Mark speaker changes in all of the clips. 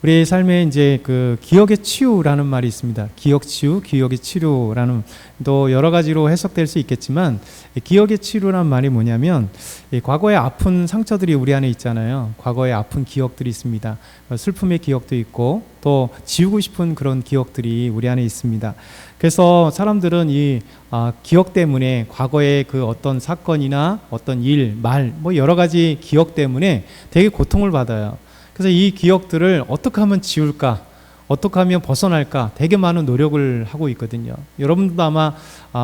Speaker 1: 우리 삶에 이제 그 기억의 치유라는 말이 있습니다. 기억 치유, 기억의 치료라는 또 여러 가지로 해석될 수 있겠지만 기억의 치유라는 말이 뭐냐면 과거의 아픈 상처들이 우리 안에 있잖아요. 과거의 아픈 기억들이 있습니다. 슬픔의 기억도 있고 또 지우고 싶은 그런 기억들이 우리 안에 있습니다. 그래서 사람들은 이 기억 때문에 과거의 그 어떤 사건이나 어떤 일, 말, 뭐 여러 가지 기억 때문에 되게 고통을 받아요. 그래서 이 기억들을 어떻게 하면 지울까, 어떻게 하면 벗어날까 되게 많은 노력을 하고 있거든요. 여러분도 아마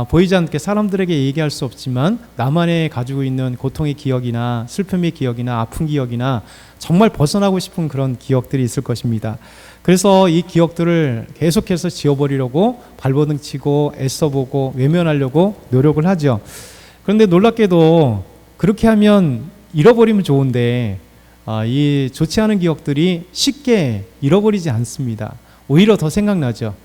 Speaker 1: 보이지 않게 사람들에게 얘기할 수 없지만 나만의 가지고 있는 고통의 기억이나 슬픔의 기억이나 아픈 기억이나 정말 벗어나고 싶은 그런 기억들이 있을 것입니다. 그래서 이 기억들을 계속해서 지워버리려고 발버둥 치고 애써보고 외면하려고 노력을 하죠. 그런데 놀랍게도 그렇게 하면 잃어버리면 좋은데 이 좋지 않은 기억들이 쉽게 잃어버리지 않습니다. 오히려 더 생각나죠.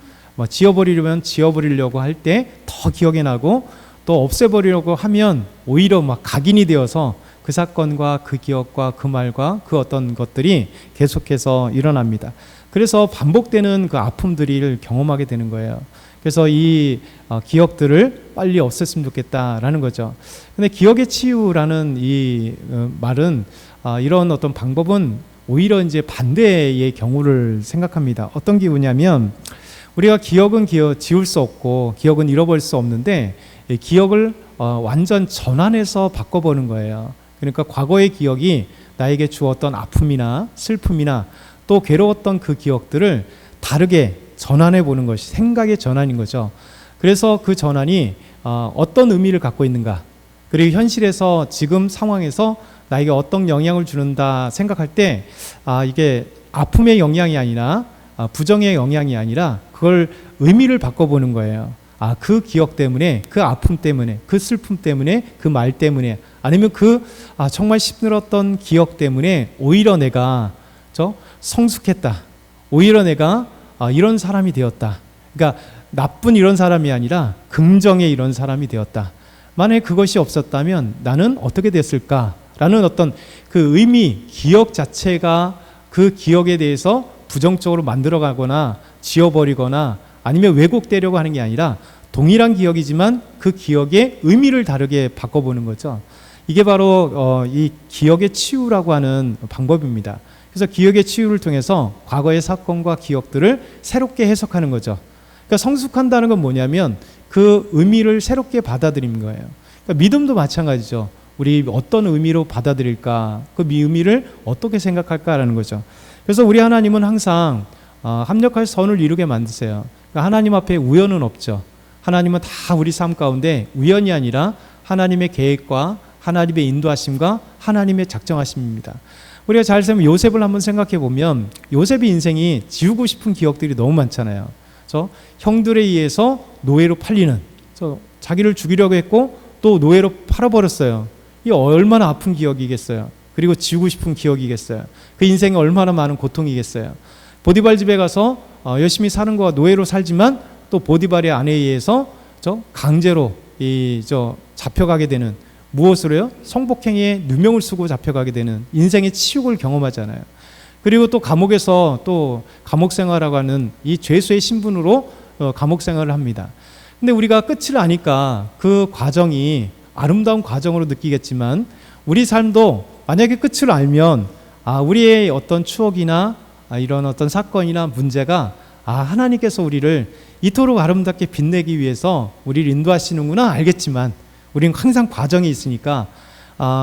Speaker 1: 지워버리려면 지워버리려고 할 때 더 기억이 나고 또 없애버리려고 하면 오히려 막 각인이 되어서 그 사건과 그 기억과 그 말과 그 어떤 것들이 계속해서 일어납니다. 그래서 반복되는 그 아픔들을 경험하게 되는 거예요. 그래서 이 기억들을 빨리 없앴으면 좋겠다라는 거죠. 근데 기억의 치유라는 이 말은 이런 어떤 방법은 오히려 이제 반대의 경우를 생각합니다. 어떤 경우냐면 우리가 기억은 지울 수 없고 기억은 잃어버릴 수 없는데 기억을 완전 전환해서 바꿔보는 거예요. 그러니까 과거의 기억이 나에게 주었던 아픔이나 슬픔이나 또 괴로웠던 그 기억들을 다르게 전환해 보는 것이 생각의 전환인 거죠. 그래서 그 전환이 어떤 의미를 갖고 있는가, 그리고 현실에서 지금 상황에서 나에게 어떤 영향을 주는다 생각할 때 이게 아픔의 영향이 아니라 부정의 영향이 아니라 그걸 의미를 바꿔보는 거예요. 그 기억 때문에, 그 아픔 때문에, 그 슬픔 때문에, 그 말 때문에, 아니면 그 정말 힘들었던 기억 때문에 오히려 내가 성숙했다, 오히려 내가 이런 사람이 되었다. 그러니까 나쁜 이런 사람이 아니라 긍정의 이런 사람이 되었다. 만약에 그것이 없었다면 나는 어떻게 됐을까? 라는 어떤 그 의미, 기억 자체가 그 기억에 대해서 부정적으로 만들어가거나 지워버리거나 아니면 왜곡되려고 하는 게 아니라 동일한 기억이지만 그 기억의 의미를 다르게 바꿔보는 거죠. 이게 바로 이 기억의 치유라고 하는 방법입니다. 그래서 기억의 치유를 통해서 과거의 사건과 기억들을 새롭게 해석하는 거죠. 그러니까 성숙한다는 건 뭐냐면 그 의미를 새롭게 받아들이는 거예요. 그러니까 믿음도 마찬가지죠. 우리 어떤 의미로 받아들일까, 그 의미를 어떻게 생각할까라는 거죠. 그래서 우리 하나님은 항상 합력할 선을 이루게 만드세요. 그러니까 하나님 앞에 우연은 없죠. 하나님은 다 우리 삶 가운데 우연이 아니라 하나님의 계획과 하나님의 인도하심과 하나님의 작정하심입니다. 우리가 잘 살면 요셉을 한번 생각해 보면 요셉의 인생이 지우고 싶은 기억들이 너무 많잖아요. 형들에 의해서 노예로 팔리는, 자기를 죽이려고 했고 또 노예로 팔아버렸어요. 이 얼마나 아픈 기억이겠어요. 그리고 지우고 싶은 기억이겠어요. 그 인생에 얼마나 많은 고통이겠어요. 보디발 집에 가서 열심히 사는 거와 노예로 살지만 또 보디발의 아내에 의해서 강제로 잡혀가게 되는, 무엇으로요? 성폭행에 누명을 쓰고 잡혀가게 되는 인생의 치욕을 경험하잖아요. 그리고 또 감옥에서 또 감옥 생활하고 하는 이 죄수의 신분으로 감옥 생활을 합니다. 근데 우리가 끝을 아니까 그 과정이 아름다운 과정으로 느끼겠지만 우리 삶도 만약에 끝을 알면 우리의 어떤 추억이나 이런 어떤 사건이나 문제가 하나님께서 우리를 이토록 아름답게 빛내기 위해서 우리를 인도하시는구나 알겠지만 우리는 항상 과정이 있으니까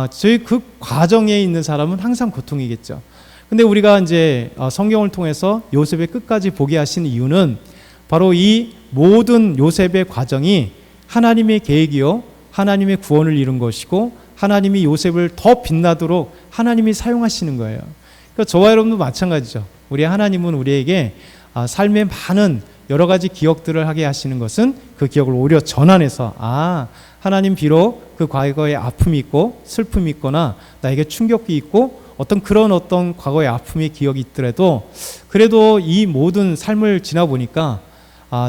Speaker 1: 저희 그 과정에 있는 사람은 항상 고통이겠죠. 근데 우리가 이제 성경을 통해서 요셉의 끝까지 보게 하신 이유는 바로 이 모든 요셉의 과정이 하나님의 계획이요 하나님의 구원을 이룬 것이고 하나님이 요셉을 더 빛나도록 하나님이 사용하시는 거예요. 그러니까 저와 여러분도 마찬가지죠. 우리 하나님은 우리에게 삶의 많은 여러 가지 기억들을 하게 하시는 것은 그 기억을 오히려 전환해서 하나님 비록 그 과거에 아픔이 있고 슬픔이 있거나 나에게 충격이 있고 어떤 과거의 아픔의 기억이 있더라도 그래도 이 모든 삶을 지나보니까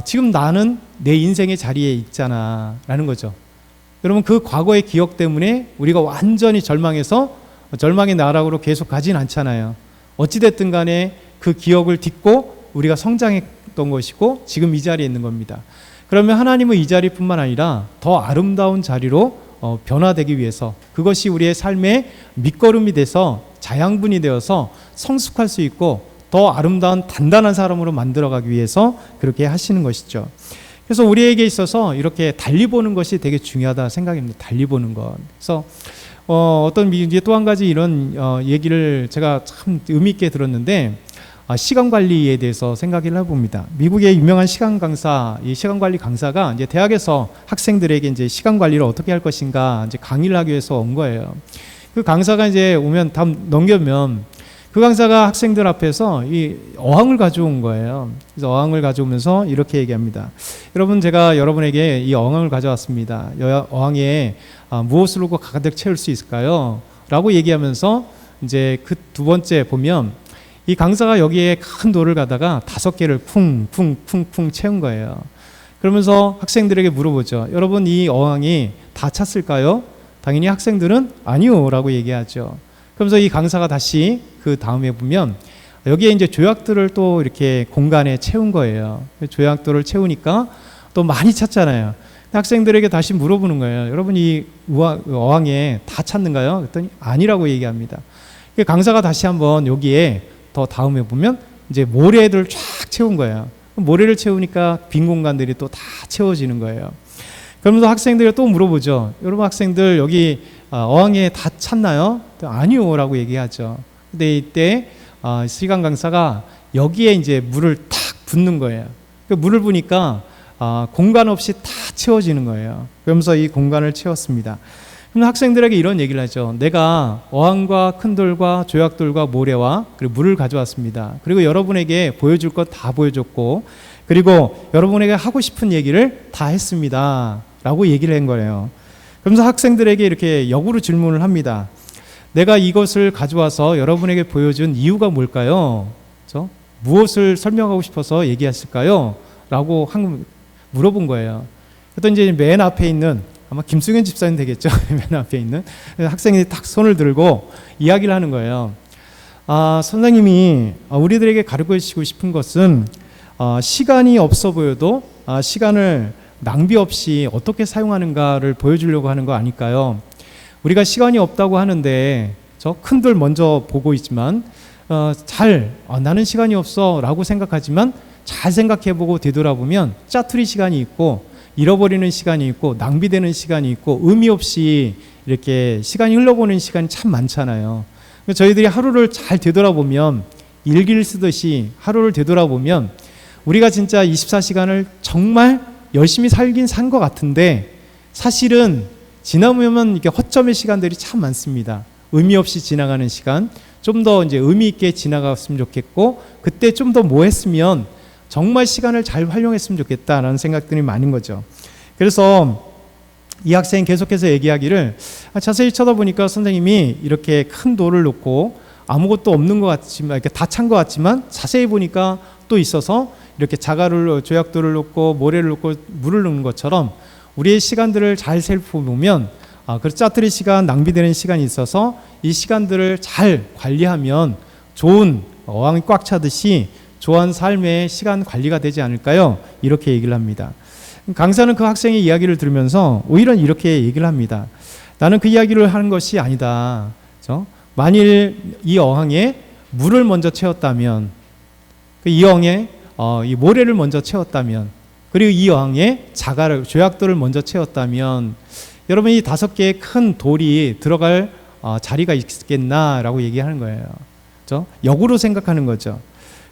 Speaker 1: 지금 나는 내 인생의 자리에 있잖아 라는 거죠. 여러분 그 과거의 기억 때문에 우리가 완전히 절망해서 절망의 나락으로 계속 가진 않잖아요. 어찌됐든 간에 그 기억을 딛고 우리가 성장했던 것이고 지금 이 자리에 있는 겁니다. 그러면 하나님은 이 자리뿐만 아니라 더 아름다운 자리로 변화되기 위해서, 그것이 우리의 삶의 밑거름이 돼서 자양분이 되어서 성숙할 수 있고 더 아름다운 단단한 사람으로 만들어가기 위해서 그렇게 하시는 것이죠. 그래서 우리에게 있어서 이렇게 달리 보는 것이 되게 중요하다 생각합니다. 달리 보는 것. 그래서 어떤 또 한 가지 이런 얘기를 제가 참 의미 있게 들었는데, 시간 관리에 대해서 생각을 해봅니다. 미국의 유명한 시간 강사, 이 시간 관리 강사가 이제 대학에서 학생들에게 이제 시간 관리를 어떻게 할 것인가 이제 강의를 하기 위해서 온 거예요. 그 강사가 이제 오면 답 넘겨면 그 강사가 학생들 앞에서 이 어항을 가져온 거예요. 그래서 어항을 가져오면서 이렇게 얘기합니다. 여러분, 제가 여러분에게 이 어항을 가져왔습니다. 어항에 무엇으로 가득 채울 수 있을까요? 라고 얘기하면서 이제 그 두 번째 보면 이 강사가 여기에 큰 돌을 가다가 5개를 쿵쿵쿵쿵 채운 거예요. 그러면서 학생들에게 물어보죠. 여러분, 이 어항이 다 찼을까요? 당연히 학생들은 아니요 라고 얘기하죠. 그러면서 이 강사가 다시 그 다음에 보면 여기에 이제 조약들을 또 이렇게 공간에 채운 거예요. 조약들을 채우니까 또 많이 찼잖아요. 학생들에게 다시 물어보는 거예요. 여러분, 이 어항에 다 찼는가요? 그랬더니 아니라고 얘기합니다. 강사가 다시 한번 여기에 더 다음에 보면 이제 모래들을 쫙 채운 거예요. 모래를 채우니까 빈 공간들이 또 다 채워지는 거예요. 그러면서 학생들이 또 물어보죠. 여러분, 학생들 여기 어항에 다 찼나요? 아니요 라고 얘기하죠. 근데 이때 시간 강사가 여기에 이제 물을 탁 붓는 거예요. 그 물을 부니까 공간 없이 다 채워지는 거예요. 그러면서 이 공간을 채웠습니다. 그럼 학생들에게 이런 얘기를 하죠. 내가 어항과 큰 돌과 조약돌과 모래와 그리고 물을 가져왔습니다. 그리고 여러분에게 보여줄 것 다 보여줬고, 그리고 여러분에게 하고 싶은 얘기를 다 했습니다 라고 얘기를 한 거예요. 그러면서 학생들에게 이렇게 역으로 질문을 합니다. 내가 이것을 가져와서 여러분에게 보여준 이유가 뭘까요? 그렇죠? 무엇을 설명하고 싶어서 얘기했을까요? 라고 물어본 거예요. 그랬더니 이제 맨 앞에 있는, 아마 김승현 집사님 되겠죠? 맨 앞에 있는 학생이 딱 손을 들고 이야기를 하는 거예요. 선생님이 우리들에게 가르치고 싶은 것은 시간이 없어 보여도 시간을 낭비 없이 어떻게 사용하는가를 보여주려고 하는 거 아닐까요? 우리가 시간이 없다고 하는데 저 큰 돌 먼저 보고 있지만 나는 시간이 없어 라고 생각하지만 잘 생각해보고 되돌아보면 짜투리 시간이 있고 잃어버리는 시간이 있고 낭비되는 시간이 있고 의미 없이 이렇게 시간이 흘러보는 시간이 참 많잖아요. 저희들이 하루를 잘 되돌아보면, 일기를 쓰듯이 하루를 되돌아보면 우리가 진짜 24시간을 정말 열심히 살긴 산 것 같은데 사실은 지나보면 이게 허점의 시간들이 참 많습니다. 의미 없이 지나가는 시간, 좀 더 이제 의미 있게 지나갔으면 좋겠고, 그때 좀 더 뭐 했으면 정말 시간을 잘 활용했으면 좋겠다라는 생각들이 많은 거죠. 그래서 이 학생이 계속해서 얘기하기를, 자세히 쳐다보니까 선생님이 이렇게 큰 돌을 놓고 아무것도 없는 것 같지만, 이렇게 다 찬 것 같지만 자세히 보니까 또 있어서 이렇게 자갈을, 조약돌을 놓고 모래를 놓고 물을 넣는 것처럼 우리의 시간들을 잘 살펴보면 그 짜투리 시간, 낭비되는 시간이 있어서 이 시간들을 잘 관리하면 좋은 어항이 꽉 차듯이 좋은 삶의 시간 관리가 되지 않을까요? 이렇게 얘기를 합니다. 강사는 그 학생의 이야기를 들으면서 오히려 이렇게 얘기를 합니다. 나는 그 이야기를 하는 것이 아니다. 그렇죠? 만일 이 어항에 물을 먼저 채웠다면, 이 어항에 이 모래를 먼저 채웠다면, 그리고 이 어항에 자갈을, 조약돌을 먼저 채웠다면 여러분, 이 5개의 큰 돌이 들어갈 자리가 있겠나라고 얘기하는 거예요. 그렇죠? 역으로 생각하는 거죠.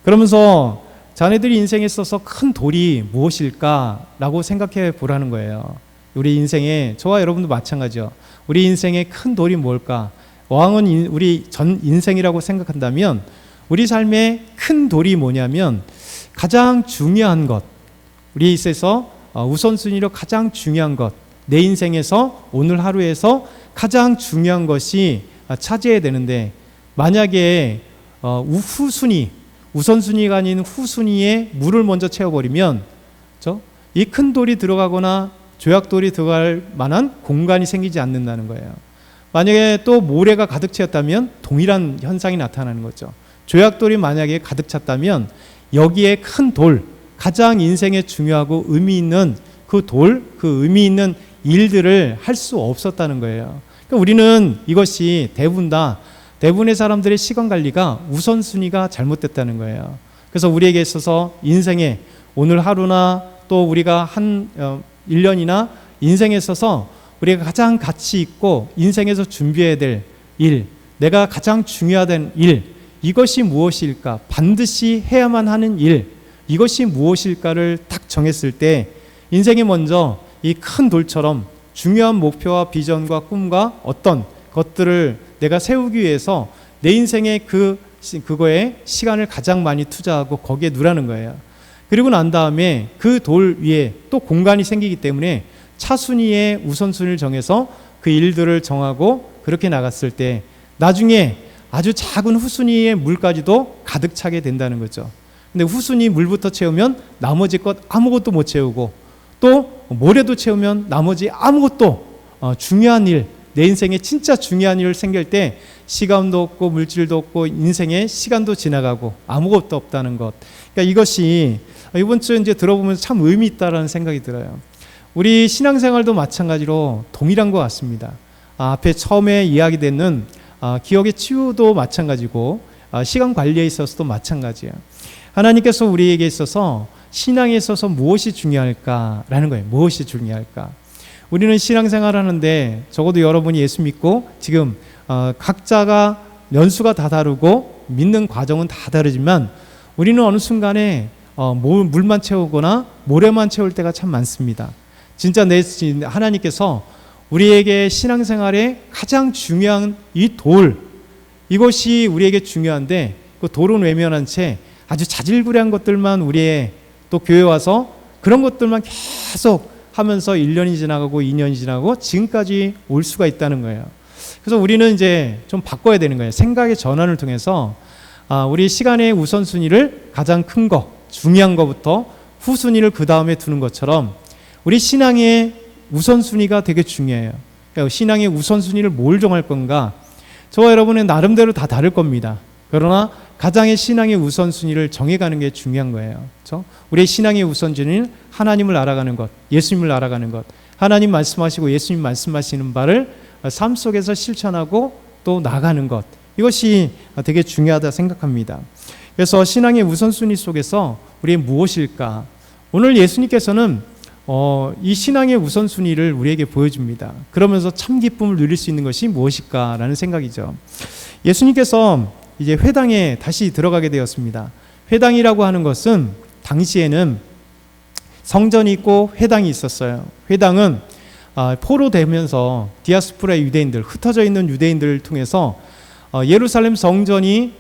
Speaker 1: 그러면서 자네들이 인생에 있어서 큰 돌이 무엇일까라고 생각해 보라는 거예요. 우리 인생에, 저와 여러분도 마찬가지죠. 우리 인생에 큰 돌이 뭘까? 어항은 우리 전 인생이라고 생각한다면 우리 삶의 큰 돌이 뭐냐면 가장 중요한 것, 우리 있어서 우선순위로 가장 중요한 것, 내 인생에서 오늘 하루에서 가장 중요한 것이 차지해야 되는데, 만약에 우선순위가 아닌 후순위에 물을 먼저 채워버리면 이 큰 돌이 들어가거나 조약돌이 들어갈 만한 공간이 생기지 않는다는 거예요. 만약에 또 모래가 가득 채웠다면 동일한 현상이 나타나는 거죠. 조약돌이 만약에 가득 찼다면 여기에 큰 돌, 가장 인생에 중요하고 의미 있는 그 돌, 그 의미 있는 일들을 할 수 없었다는 거예요. 그러니까 우리는 이것이 대부분의 사람들의 시간 관리가 우선순위가 잘못됐다는 거예요. 그래서 우리에게 있어서 인생에 오늘 하루나 또 우리가 한 1년이나 인생에 있어서 우리가 가장 가치 있고 인생에서 준비해야 될 일, 내가 가장 중요하다는 일, 이것이 무엇일까? 반드시 해야만 하는 일, 이것이 무엇일까를 딱 정했을 때 인생이 먼저 이 큰 돌처럼 중요한 목표와 비전과 꿈과 어떤 것들을 내가 세우기 위해서 내 인생에 그거에 시간을 가장 많이 투자하고 거기에 누라는 거예요. 그리고 난 다음에 그 돌 위에 또 공간이 생기기 때문에 차순위의 우선순위를 정해서 그 일들을 정하고 그렇게 나갔을 때 나중에 아주 작은 후순위의 물까지도 가득 차게 된다는 거죠. 근데 후순위 물부터 채우면 나머지 것 아무것도 못 채우고 또 모래도 채우면 나머지 아무것도 중요한 일, 내 인생에 진짜 중요한 일 생길 때 시간도 없고 물질도 없고 인생에 시간도 지나가고 아무것도 없다는 것. 그러니까 이것이 이번 주에 이제 들어보면서 참 의미 있다라는 생각이 들어요. 우리 신앙생활도 마찬가지로 동일한 것 같습니다. 앞에 처음에 이야기되는 기억의 치유도 마찬가지고 시간 관리에 있어서도 마찬가지예요. 하나님께서 우리에게 있어서 신앙에 있어서 무엇이 중요할까라는 거예요. 무엇이 중요할까? 우리는 신앙생활 하는데 적어도 여러분이 예수 믿고 지금 각자가 연수가 다 다르고 믿는 과정은 다 다르지만 우리는 어느 순간에 물만 채우거나 모래만 채울 때가 참 많습니다. 진짜 하나님께서 우리에게 신앙생활에 가장 중요한 이 돌, 이것이 우리에게 중요한데 그 돌은 외면한 채 아주 자질구레한 것들만 우리의 또 교회 와서 그런 것들만 계속 하면서 1년이 지나가고 2년이 지나고 지금까지 올 수가 있다는 거예요. 그래서 우리는 이제 좀 바꿔야 되는 거예요. 생각의 전환을 통해서 우리 시간의 우선순위를 가장 큰 거, 중요한 것부터 후순위를 그 다음에 두는 것처럼 우리 신앙의 우선순위가 되게 중요해요. 그러니까 신앙의 우선순위를 뭘 정할 건가? 저와 여러분은 나름대로 다 다를 겁니다. 그러나 가장의 신앙의 우선순위를 정해가는 게 중요한 거예요. 그렇죠? 우리의 신앙의 우선순위는 하나님을 알아가는 것, 예수님을 알아가는 것, 하나님 말씀하시고 예수님 말씀하시는 바를 삶 속에서 실천하고 또 나가는 것, 이것이 되게 중요하다 생각합니다. 그래서 신앙의 우선순위 속에서 우리의 무엇일까? 오늘 예수님께서는 이 신앙의 우선순위를 우리에게 보여줍니다. 그러면서 참 기쁨을 누릴 수 있는 것이 무엇일까라는 생각이죠. 예수님께서 이제 회당에 다시 들어가게 되었습니다. 회당이라고 하는 것은 당시에는 성전이 있고 회당이 있었어요. 회당은 포로되면서 디아스포라 유대인들, 흩어져 있는 유대인들을 통해서 예루살렘 성전이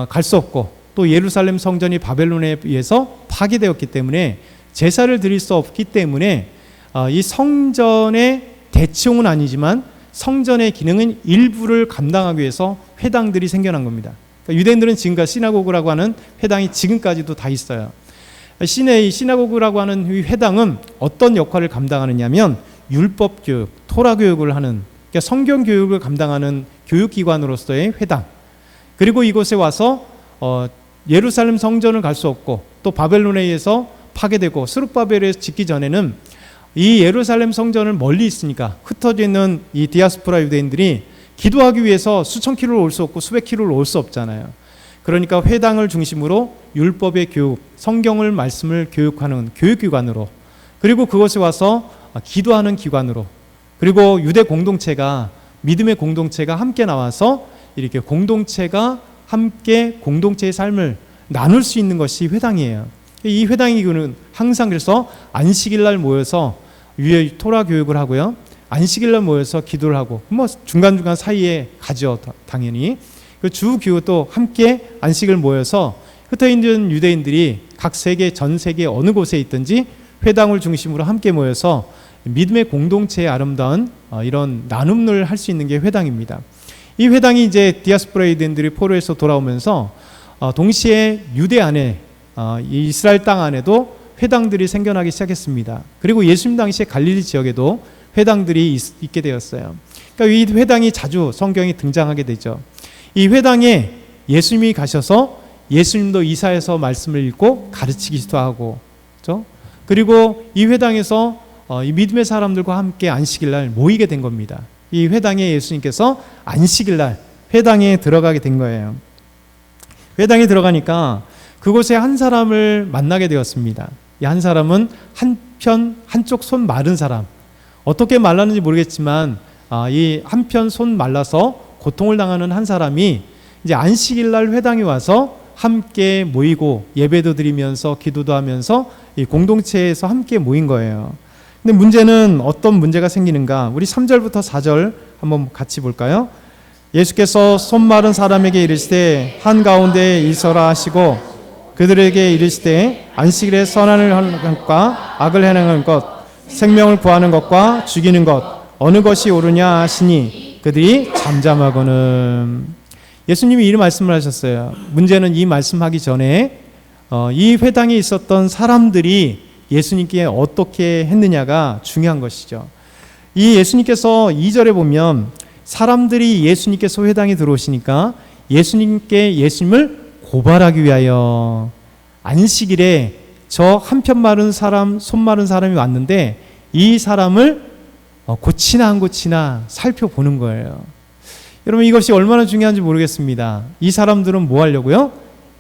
Speaker 1: 갈 수 없고 또 예루살렘 성전이 바벨론에 의해서 파괴되었기 때문에 제사를 드릴 수 없기 때문에 이 성전의 대치용은 아니지만 성전의 기능은 일부를 감당하기 위해서 회당들이 생겨난 겁니다. 그러니까 유대인들은 지금까지 시나고그라고 하는 회당이 지금까지도 다 있어요. 시나고그라고 하는 이 회당은 어떤 역할을 감당하느냐면 율법 교육, 토라 교육을 하는, 그러니까 성경 교육을 감당하는 교육기관으로서의 회당. 그리고 이곳에 와서 예루살렘 성전을 갈 수 없고 또 바벨론에 의해서 파괴되고 스룹바벨에 짓기 전에는 이 예루살렘 성전을 멀리 있으니까 흩어져 있는 이 디아스포라 유대인들이 기도하기 위해서 수천 킬로를 올 수 없고 수백 킬로를 올 수 없잖아요. 그러니까 회당을 중심으로 율법의 교육, 성경을 말씀을 교육하는 교육기관으로, 그리고 그것에 와서 기도하는 기관으로, 그리고 유대 공동체가, 믿음의 공동체가 함께 나와서 이렇게 공동체가 함께 공동체의 삶을 나눌 수 있는 것이 회당이에요. 이 회당이는 항상 그래서 안식일날 모여서 토라 교육을 하고요, 안식일날 모여서 기도를 하고, 뭐 중간중간 사이에 가죠, 당연히. 그 주 교회도 함께 안식을 모여서 흩어있는 유대인들이 각 세계, 전 세계 어느 곳에 있든지 회당을 중심으로 함께 모여서 믿음의 공동체의 아름다운 이런 나눔을 할 수 있는 게 회당입니다. 이 회당이 이제 디아스포라 유대인들이 포로에서 돌아오면서 동시에 유대 안에, 이스라엘 땅 안에도 회당들이 생겨나기 시작했습니다. 그리고 예수님 당시에 갈릴리 지역에도 회당들이 있게 되었어요. 그러니까 이 회당이 자주 성경에 등장하게 되죠. 이 회당에 예수님이 가셔서 예수님도 이사야서 말씀을 읽고 가르치기도 하고, 그렇죠? 그리고 이 회당에서 이 믿음의 사람들과 함께 안식일 날 모이게 된 겁니다. 이 회당에 예수님께서 안식일 날 회당에 들어가게 된 거예요. 회당에 들어가니까 그곳에 한 사람을 만나게 되었습니다. 이 한 사람은 한쪽 손 마른 사람. 어떻게 말랐는지 모르겠지만 이 한편 손 말라서 고통을 당하는 한 사람이 이제 안식일 날 회당에 와서 함께 모이고 예배도 드리면서 기도도 하면서 이 공동체에서 함께 모인 거예요. 근데 문제는 어떤 문제가 생기는가? 우리 3절부터 4절 한번 같이 볼까요? 예수께서 손 마른 사람에게 이르시되 한가운데에 있어라 하시고 그들에게 이르시되 안식일에 선한을 하는 것과 악을 행하는 것, 생명을 구하는 것과 죽이는 것 어느 것이 옳으냐 하시니 그들이 잠잠하거늘. 예수님이 이 말씀을 하셨어요. 문제는 이 말씀하기 전에 이 회당에 있었던 사람들이 예수님께 어떻게 했느냐가 중요한 것이죠. 이 예수님께서 2절에 보면 사람들이 예수님께서 회당에 들어오시니까 예수님을 고발하기 위하여 안식일에 저 한편 마른 사람, 손 마른 사람이 왔는데 이 사람을 고치나 안 고치나 살펴보는 거예요. 여러분 이것이 얼마나 중요한지 모르겠습니다. 이 사람들은 뭐 하려고요?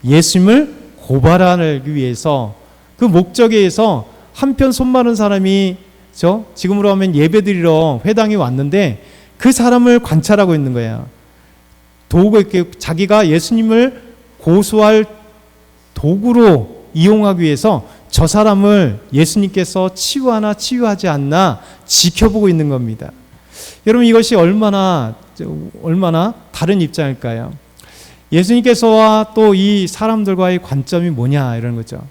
Speaker 1: 예수님을 고발하기 위해서 그 목적에 의해서 한편 손 마른 사람이 지금으로 하면 예배드리러 회당에 왔는데 그 사람을 관찰하고 있는 거예요. 자기가 예수님을 고소할 도구로 이용하기 위해서 저 사람을 예수님께서 치유하나 치유하지 않나 지켜보고 있는 겁니다. 여러분 이것이 얼마나 다른 입장일까요? 예수님께서와 또 이 사람들과의 관점이 뭐냐 이런 거죠.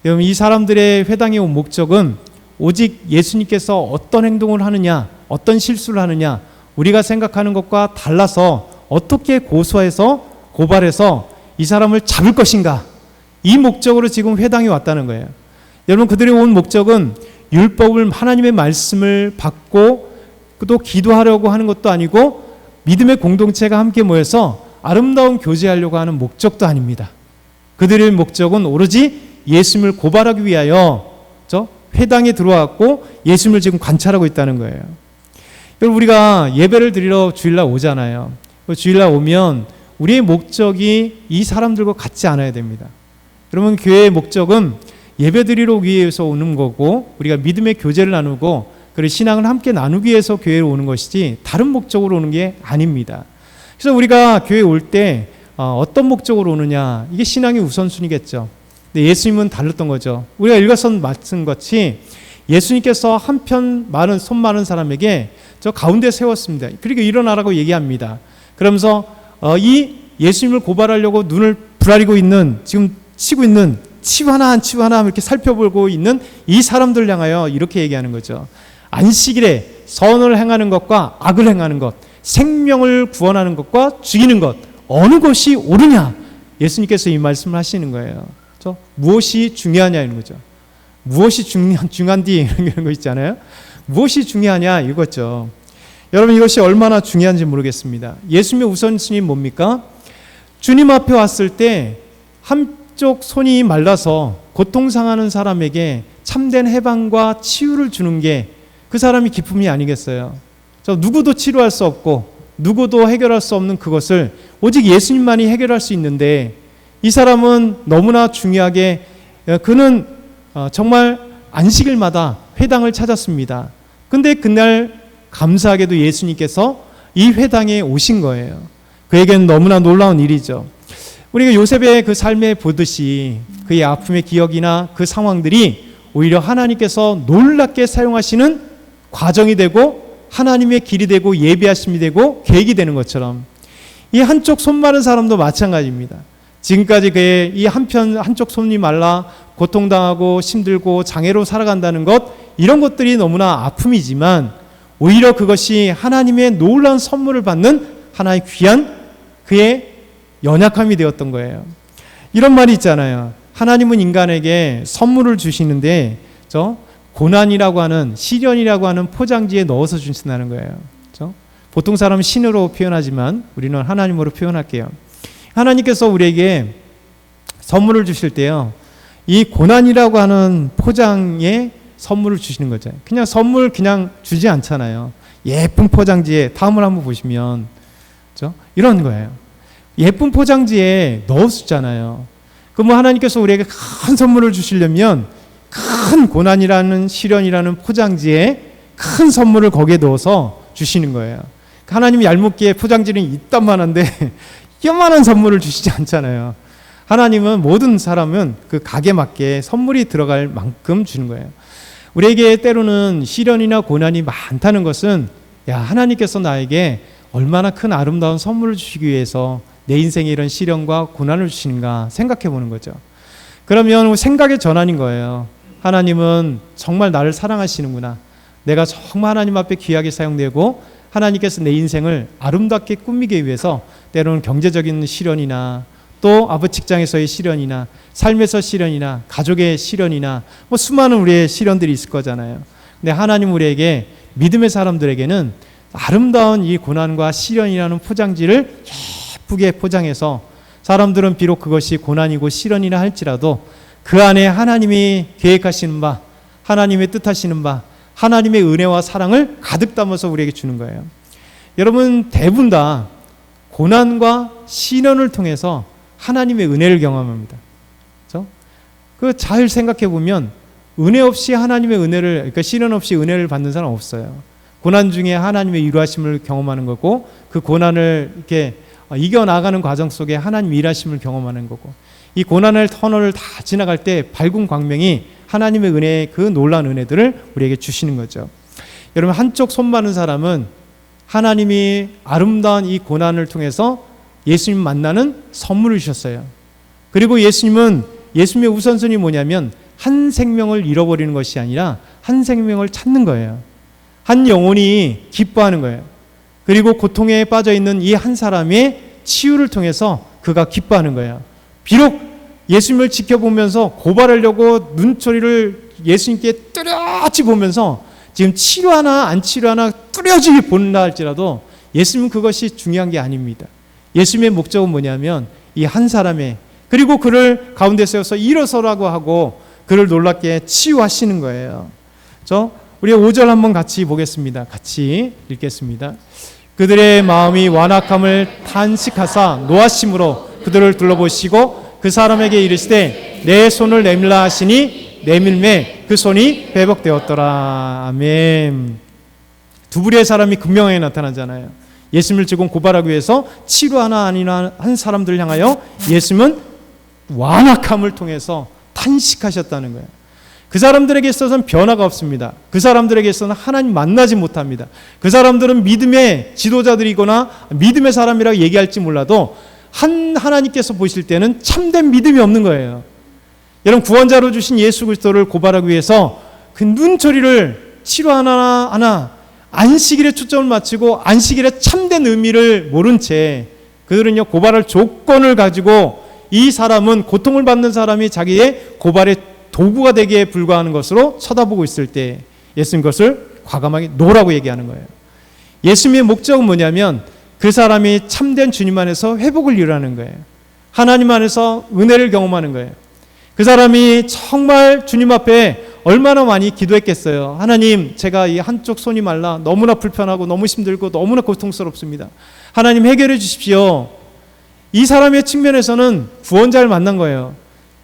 Speaker 1: 여러분 이 사람들의 회당에 온 목적은 오직 예수님께서 어떤 행동을 하느냐, 어떤 실수를 하느냐, 우리가 생각하는 것과 달라서 어떻게 고발해서 이 사람을 잡을 것인가, 이 목적으로 지금 회당에 왔다는 거예요. 여러분 그들이 온 목적은 율법을, 하나님의 말씀을 받고 또 기도하려고 하는 것도 아니고 믿음의 공동체가 함께 모여서 아름다운 교제하려고 하는 목적도 아닙니다. 그들의 목적은 오로지 예수님을 고발하기 위하여 회당에 들어왔고 예수님을 지금 관찰하고 있다는 거예요. 여러분 우리가 예배를 드리러 주일날 오잖아요. 주일날 오면 우리의 목적이 이 사람들과 같지 않아야 됩니다. 여러분 교회의 목적은 예배 드리러 오기 위해서 오는 거고 우리가 믿음의 교제를 나누고 그리고 신앙을 함께 나누기 위해서 교회에 오는 것이지 다른 목적으로 오는 게 아닙니다. 그래서 우리가 교회에 올 때 어떤 목적으로 오느냐, 이게 신앙의 우선순위겠죠. 근데 예수님은 달랐던 거죠. 우리가 읽어서 말씀같이 예수님께서 한편 손 마른 사람에게 저 가운데 세웠습니다. 그리고 일어나라고 얘기합니다. 그러면서 이 예수님을 고발하려고 눈을 부라리고 있는, 지금 치고 있는, 치유하나 안 치유하나 이렇게 살펴보고 있는 이 사람들 향하여 이렇게 얘기하는 거죠. 안식일에 선을 행하는 것과 악을 행하는 것, 생명을 구원하는 것과 죽이는 것 어느 것이 옳으냐, 예수님께서 이 말씀을 하시는 거예요. 무엇이 중요하냐 이런 거죠. 무엇이 중요한디 이런 거 있잖아요. 무엇이 중요하냐 이거죠. 여러분 이것이 얼마나 중요한지 모르겠습니다. 예수님의 우선순위 뭡니까? 주님 앞에 왔을 때 한쪽 손이 말라서 고통상하는 사람에게 참된 해방과 치유를 주는 게 그 사람이 기쁨이 아니겠어요? 누구도 치료할 수 없고 누구도 해결할 수 없는 그것을 오직 예수님만이 해결할 수 있는데 이 사람은 너무나 중요하게 그는 정말 안식일마다 회당을 찾았습니다. 근데 그날 감사하게도 예수님께서 이 회당에 오신 거예요. 그에게는 너무나 놀라운 일이죠. 우리가 요셉의 그 삶에 보듯이 그의 아픔의 기억이나 그 상황들이 오히려 하나님께서 놀랍게 사용하시는 과정이 되고 하나님의 길이 되고 예비하심이 되고 계획이 되는 것처럼 이 한쪽 손 마른 사람도 마찬가지입니다. 지금까지 그의 이 한쪽 손이 말라 고통당하고 힘들고 장애로 살아간다는 것, 이런 것들이 너무나 아픔이지만 오히려 그것이 하나님의 놀라운 선물을 받는 하나의 귀한 그의 연약함이 되었던 거예요. 이런 말이 있잖아요. 하나님은 인간에게 선물을 주시는데 고난이라고 하는, 시련이라고 하는 포장지에 넣어서 주신다는 거예요. 보통 사람은 신으로 표현하지만 우리는 하나님으로 표현할게요. 하나님께서 우리에게 선물을 주실 때요, 이 고난이라고 하는 포장에 선물을 주시는 거죠. 그냥 선물 그냥 주지 않잖아요. 예쁜 포장지에, 다음을 한번 보시면, 그렇죠? 이런 거예요. 예쁜 포장지에 넣었잖아요. 그러면 하나님께서 우리에게 큰 선물을 주시려면 큰 고난이라는, 시련이라는 포장지에 큰 선물을 거기에 넣어서 주시는 거예요. 하나님이 얄묻기에 포장지는 이딴만한데 이만한 선물을 주시지 않잖아요. 하나님은 모든 사람은 그 각에 맞게 선물이 들어갈 만큼 주는 거예요. 우리에게 때로는 시련이나 고난이 많다는 것은, 야, 하나님께서 나에게 얼마나 큰 아름다운 선물을 주시기 위해서 내 인생에 이런 시련과 고난을 주시는가 생각해 보는 거죠. 그러면 생각의 전환인 거예요. 하나님은 정말 나를 사랑하시는구나. 내가 정말 하나님 앞에 귀하게 사용되고 하나님께서 내 인생을 아름답게 꾸미기 위해서 때로는 경제적인 시련이나 또 아버지 직장에서의 시련이나 삶에서 시련이나 가족의 시련이나 뭐 수많은 우리의 시련들이 있을 거잖아요. 근데 하나님 우리에게, 믿음의 사람들에게는 아름다운 이 고난과 시련이라는 포장지를 예쁘게 포장해서, 사람들은 비록 그것이 고난이고 시련이라 할지라도 그 안에 하나님이 계획하시는 바, 하나님의 뜻하시는 바, 하나님의 은혜와 사랑을 가득 담아서 우리에게 주는 거예요. 여러분, 대부분 다 고난과 시련을 통해서 하나님의 은혜를 경험합니다. 그렇죠? 그 잘 생각해 보면 은혜 없이 하나님의 은혜를, 그러니까 시련 없이 은혜를 받는 사람 없어요. 고난 중에 하나님의 일하심을 경험하는 거고, 그 고난을 이렇게 이겨 나가는 과정 속에 하나님 일하심을 경험하는 거고, 이 고난의 터널을 다 지나갈 때 밝은 광명이 하나님의 은혜의 그 놀라운 은혜들을 우리에게 주시는 거죠. 여러분, 한쪽 손 많은 사람은 하나님이 아름다운 이 고난을 통해서 예수님 만나는 선물을 주셨어요. 그리고 예수님의 우선순위 뭐냐면 한 생명을 잃어버리는 것이 아니라 한 생명을 찾는 거예요. 한 영혼이 기뻐하는 거예요. 그리고 고통에 빠져 있는 이 한 사람의 치유를 통해서 그가 기뻐하는 거예요. 비록 예수님을 지켜보면서 고발하려고 눈초리를 예수님께 뚜렷이 보면서 지금 치료하나 안 치료하나 뚜렷이 본다 할지라도 예수님은 그것이 중요한 게 아닙니다. 예수님의 목적은 뭐냐면 이 한 사람의, 그리고 그를 가운데 세워서 일어서라고 하고 그를 놀랍게 치유하시는 거예요. 우리 5절 한번 같이 보겠습니다. 같이 읽겠습니다. 그들의 마음이 완악함을 탄식하사 노하심으로 그들을 둘러보시고 그 사람에게 이르시되 내 손을 내밀라 하시니 내밀매 그 손이 회복되었더라. 아멘. 두 부류의 사람이 극명하게 나타나잖아요. 예수님을 지금 고발하기 위해서 치료하나 아니나 한 사람들을 향하여 예수님은 완악함을 통해서 탄식하셨다는 거예요. 그 사람들에게 있어서는 변화가 없습니다. 그 사람들에게 있어서는 하나님 만나지 못합니다. 그 사람들은 믿음의 지도자들이거나 믿음의 사람이라고 얘기할지 몰라도 하나님께서 보실 때는 참된 믿음이 없는 거예요. 여러분, 구원자로 주신 예수 그리스도를 고발하기 위해서 그 눈초리를 치료하나 안식일에 초점을 맞추고 안식일의 참된 의미를 모른 채 그들은요, 고발할 조건을 가지고 이 사람은, 고통을 받는 사람이 자기의 고발의 도구가 되기에 불과하는 것으로 쳐다보고 있을 때 예수님 그것을 과감하게 노라고 얘기하는 거예요. 예수님의 목적은 뭐냐면 그 사람이 참된 주님 안에서 회복을 이루라는 거예요. 하나님 안에서 은혜를 경험하는 거예요. 그 사람이 정말 주님 앞에 얼마나 많이 기도했겠어요. 하나님, 제가 이 한쪽 손이 말라 너무나 불편하고 너무 힘들고 너무나 고통스럽습니다. 하나님 해결해 주십시오. 이 사람의 측면에서는 구원자를 만난 거예요.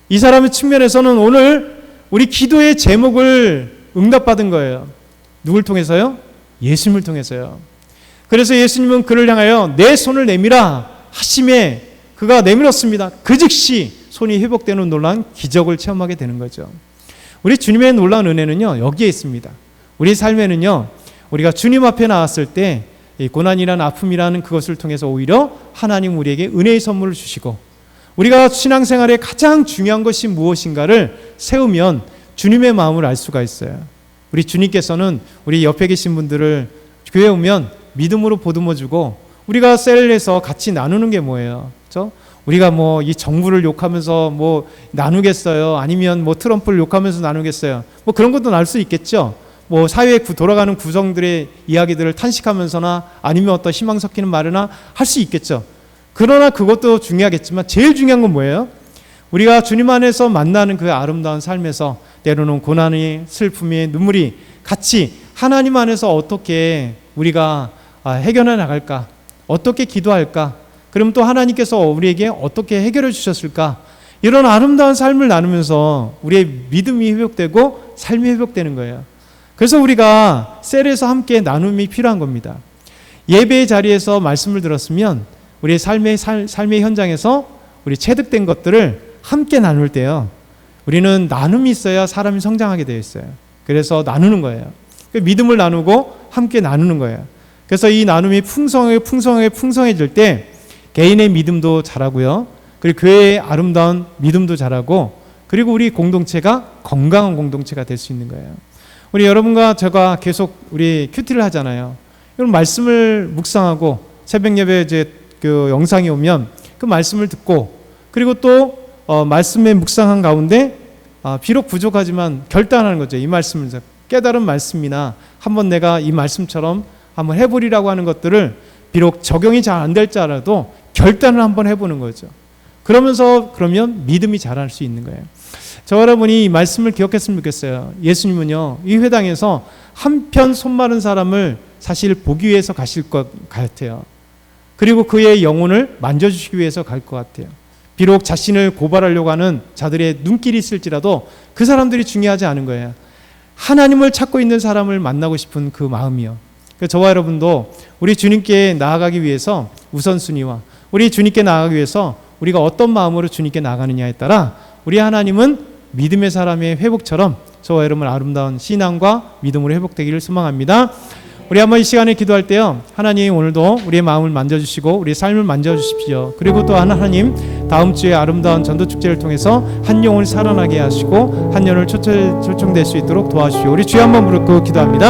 Speaker 1: 이 사람의 측면에서는 오늘 우리 기도의 제목을 응답받은 거예요. 누굴 통해서요? 예수님을 통해서요. 그래서 예수님은 그를 향하여 내 손을 내밀어 하심에 그가 내밀었습니다. 그 즉시 손이 회복되는 놀라운 기적을 체험하게 되는 거죠. 우리 주님의 놀라운 은혜는요, 여기에 있습니다. 우리 삶에는요, 우리가 주님 앞에 나왔을 때 이 고난이라는 아픔이라는 그것을 통해서 오히려 하나님 우리에게 은혜의 선물을 주시고, 우리가 신앙생활에 가장 중요한 것이 무엇인가를 세우면 주님의 마음을 알 수가 있어요. 우리 주님께서는 우리 옆에 계신 분들을 교회 오면 믿음으로 보듬어주고, 우리가 셀에서 같이 나누는 게 뭐예요? 그렇죠? 우리가 뭐 이 정부를 욕하면서 뭐 나누겠어요? 아니면 뭐 트럼프를 욕하면서 나누겠어요? 뭐 그런 것도 나눌 수 있겠죠. 뭐 사회에 돌아가는 구성들의 이야기들을 탄식하면서나 아니면 어떤 희망 섞이는 말이나 할 수 있겠죠. 그러나 그것도 중요하겠지만 제일 중요한 건 뭐예요? 우리가 주님 안에서 만나는 그 아름다운 삶에서 때로는 고난이, 슬픔이, 눈물이 같이 하나님 안에서 어떻게 우리가 해결해 나갈까? 어떻게 기도할까? 그럼 또 하나님께서 우리에게 어떻게 해결해 주셨을까? 이런 아름다운 삶을 나누면서 우리의 믿음이 회복되고 삶이 회복되는 거예요. 그래서 우리가 셀에서 함께 나눔이 필요한 겁니다. 예배의 자리에서 말씀을 들었으면 우리의 삶의 현장에서 우리 체득된 것들을 함께 나눌 때요, 우리는 나눔이 있어야 사람이 성장하게 되어 있어요. 그래서 나누는 거예요. 믿음을 나누고 함께 나누는 거예요. 그래서 이 나눔이 풍성해질 때 개인의 믿음도 자라고요, 그리고 교회의 아름다운 믿음도 자라고, 그리고 우리 공동체가 건강한 공동체가 될 수 있는 거예요. 우리 여러분과 제가 계속 우리 큐티를 하잖아요. 이런 말씀을 묵상하고 새벽 예배 이제 그 영상이 오면 그 말씀을 듣고, 그리고 또 말씀의 묵상한 가운데 비록 부족하지만 결단하는 거죠. 이 말씀을 깨달은 말씀이나 한번 내가 이 말씀처럼 한번 해보리라고 하는 것들을 비록 적용이 잘 안 될지 알아도 결단을 한번 해보는 거죠. 그러면 믿음이 자랄 수 있는 거예요. 저 여러분이 이 말씀을 기억했으면 좋겠어요. 예수님은요, 이 회당에서 한편 손 마른 사람을 사실 보기 위해서 가실 것 같아요. 그리고 그의 영혼을 만져주시기 위해서 갈 것 같아요. 비록 자신을 고발하려고 하는 자들의 눈길이 있을지라도 그 사람들이 중요하지 않은 거예요. 하나님을 찾고 있는 사람을 만나고 싶은 그 마음이요. 저와 여러분도 우리 주님께 나아가기 위해서 우선순위와 우리 주님께 나아가기 위해서 우리가 어떤 마음으로 주님께 나아가느냐에 따라 우리 하나님은 믿음의 사람의 회복처럼 저와 여러분 아름다운 신앙과 믿음으로 회복되기를 소망합니다. 우리 한번 이 시간에 기도할 때요, 하나님 오늘도 우리의 마음을 만져주시고 우리의 삶을 만져주십시오. 그리고 또 하나님, 다음 주에 아름다운 전도축제를 통해서 한 영혼을 살아나게 하시고 한 영혼을 초청될 수 있도록 도와주시오. 우리 주여 한번 부르고 기도합니다.